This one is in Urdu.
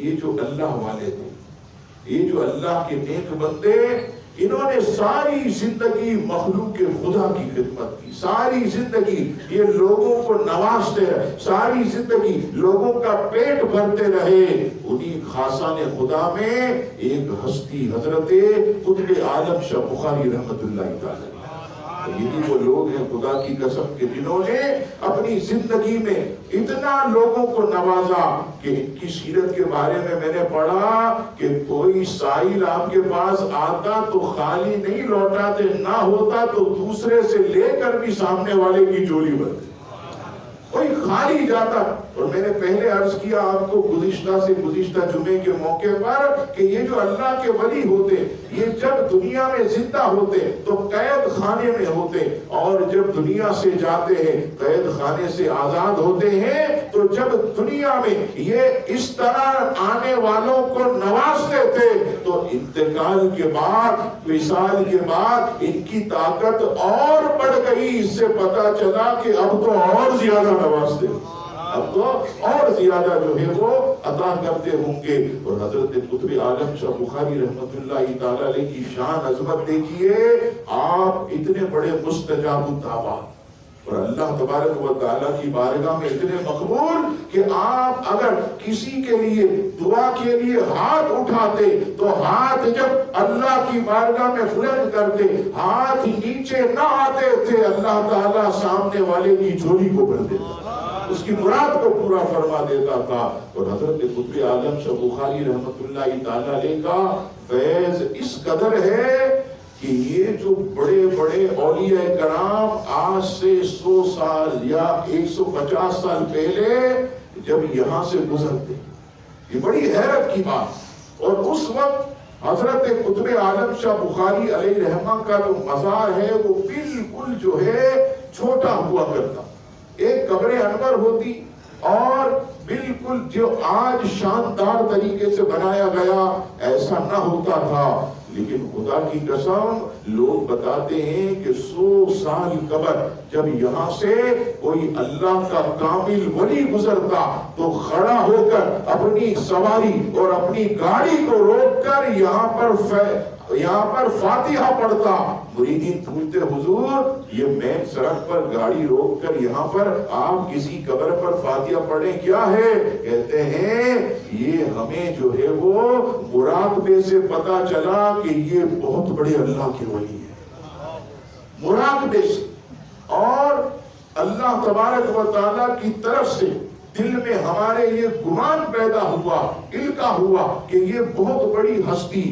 یہ جو اللہ والے تھے، یہ جو اللہ کے نیک بندے، انہوں نے ساری زندگی مخلوق خدا کی خدمت کی، ساری زندگی یہ لوگوں کو نوازتے رہے، ساری زندگی لوگوں کا پیٹ بھرتے رہے۔ انہی خاصان خدا میں ایک ہستی حضرت قطب عالم شاہ بخاری رحمت اللہ تعالی، یہی وہ لوگ ہیں خدا کی قسم کہ جنہوں نے اپنی زندگی میں اتنا لوگوں کو نوازا کہ ان کی سیرت کے بارے میں میں نے پڑھا کہ کوئی سائل آپ کے پاس آتا تو خالی نہیں لوٹاتے، نہ ہوتا تو دوسرے سے لے کر بھی سامنے والے کی جولی بھرتے، کوئی خالی جاتا۔ اور میں نے پہلے عرض کیا آپ کو گزشتہ جمعے کے موقع پر کہ یہ جو اللہ کے ولی ہوتے، یہ جب دنیا میں زندہ ہوتے تو قید خانے میں ہوتے، اور جب دنیا سے جاتے ہیں قید خانے سے آزاد ہوتے ہیں، تو جب دنیا میں یہ اس طرح آنے والوں کو نوازتے تھے تو انتقال کے بعد، وصال کے بعد ان کی طاقت اور بڑھ گئی۔ اس سے پتہ چلا کہ اب تو اور زیادہ نوازتے، اب تو اور زیادہ جو ہے وہ عطا کرتے ہوں گے۔ اور حضرت قطب عالم شاہ بخاری رحمت اللہ تعالی علیہ کی شان عظمت دیکھیے، آپ اتنے بڑے مستجاب الدعوات اور اللہ تبارک و تعالیٰ کی بارگاہ میں اتنے مقبول کہ آپ اگر کسی کے لیے دعا کے لیے ہاتھ اٹھاتے تو ہاتھ جب اللہ کی بارگاہ میں بلند کرتے، ہاتھ نیچے نہ آتے تھے، اللہ تعالیٰ سامنے والے کی جھولی کو بھر دیتا، اس کی مراد کو پورا فرما دیتا تھا۔ اور حضرت قطب عالم شاہ بخاری رحمت اللہ تعالی علیہ کا فیض اس قدر ہے کہ یہ جو بڑے بڑے اولیاء کرام آج سے 100 سال یا 150 سال پہلے جب یہاں سے گزرتے، یہ بڑی حیرت کی بات۔ اور اس وقت حضرت قطب عالم شاہ بخاری علیہ رحمہ کا جو مزار ہے وہ بالکل جو ہے چھوٹا ہوا کرتا، ایک قبر انور ہوتی، اور بالکل جو آج شاندار طریقے سے بنایا گیا ایسا نہ ہوتا تھا۔ لیکن خدا کی قسم لوگ بتاتے ہیں کہ 100 سال قبل جب یہاں سے کوئی اللہ کا کامل ولی گزرتا تو کھڑا ہو کر اپنی سواری اور اپنی گاڑی کو روک کر یہاں پر فاتحہ پڑھتا۔ مریدین پوچھتے حضور یہ مین سڑک پر گاڑی روک کر یہاں پر آپ کسی قبر پر فاتحہ پڑھیں کیا ہے؟ کہتے ہیں یہ ہمیں جو ہے وہ مراقبے سے پتا چلا کہ یہ بہت بڑے اللہ کے ولی ہیں، مراقبے سے، اور اللہ تبارک و تعالیٰ کی طرف سے دل میں ہمارے یہ گمان پیدا ہوا، القا ہوا کہ یہ بہت بڑی ہستی